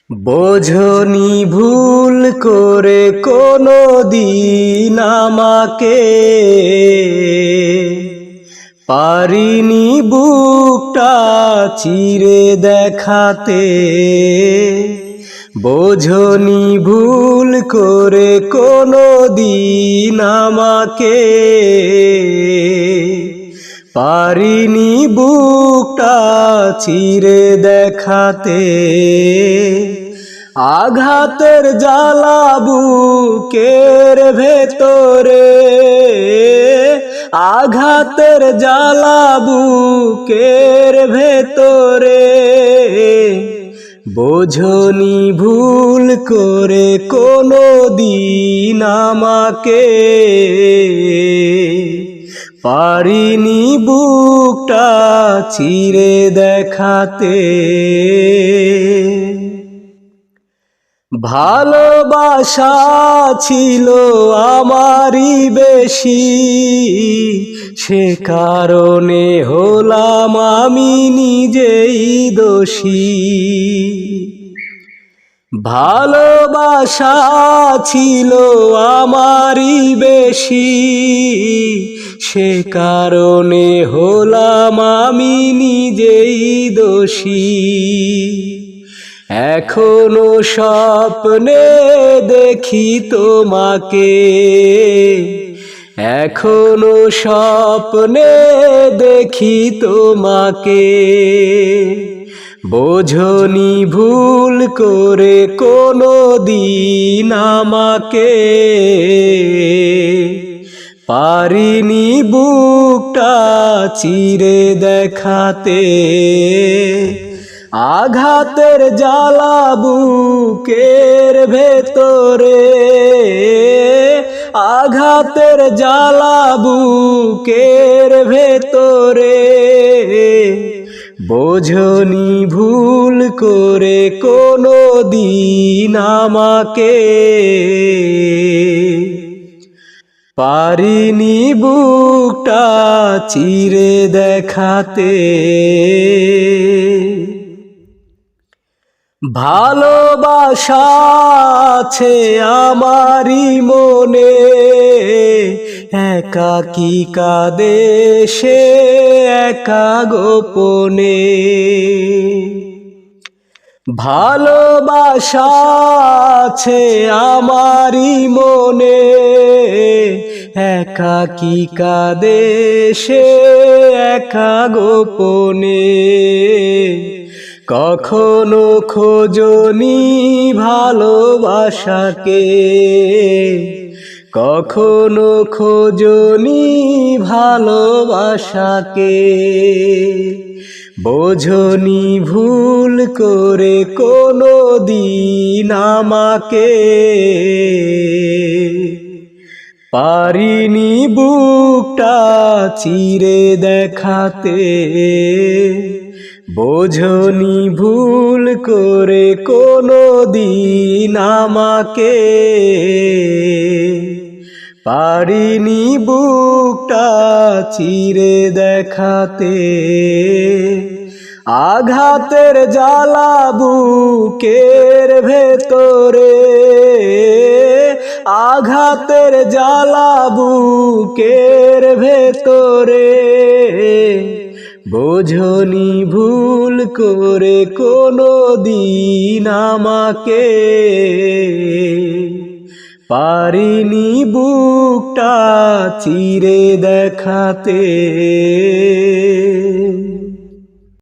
বোঝনি ভুল করে কোনো দিন আমাকে, পারিনি বুকটা চিরে দেখাতে। বোঝনি ভুল করে কোনো দিন আমাকে, পারিনি বুকটা চিরে দেখাতে। আঘাতের জ্বালা বুকের ভেতরে, আঘাতের জ্বালা বুকের ভেতরে। বোঝনি ভুল করে কোনো দিন আমাকে, পারিনি বুকটা চিরে দেখাতে। ভালোবাসা ছিল আমারই বেশি, সে কারণে হলাম আমি নিজেই দোষী। ভালোবাসা ছিল আমারই বেশি, সে কারণে হলাম আমি নিজেই দোষী। এখনো স্বপ্নে দেখি তোমাকে, এখনো স্বপ্নে দেখি তোমাকে। বোঝনি ভুল করে কোনো দিন আমাকে, পারিনি বুকটা চিরে দেখাতে। আঘাতের জ্বালা বুকের ভেতরে, আঘাতের জ্বালা বুকের ভেতরে। বোঝনি ভুল করে কোনো দিন আমাকে, পারিনি বুকটা চিরে দেখাতে। ভালোবাসা আছে আমারই মনে, একাকী কাঁদে সে একা গোপনে। ভালোবাসা আছে আমারই মনে, একাকী কাঁদে সে একা গোপনে। কখনো খোঁজনি ভালোবাসাকে, কখনো খোঁজনি ভালোবাসাকে। বোঝনি ভুল করে কোনো দিন আমাকে, পারিনি বুকটা চিরে দেখাতে। বোঝনি ভুল করে কোনো দিন আমাকে, পারিনি বুকটা চিরে দেখাতে। আঘাতের জ্বালা বুকের ভেতরে, আঘাতের জ্বালা বুকের ভেতরে। বোঝনি ভুল করে কোনো দিন আমাকে, পারিনি বুকটা চিরে দেখাতে।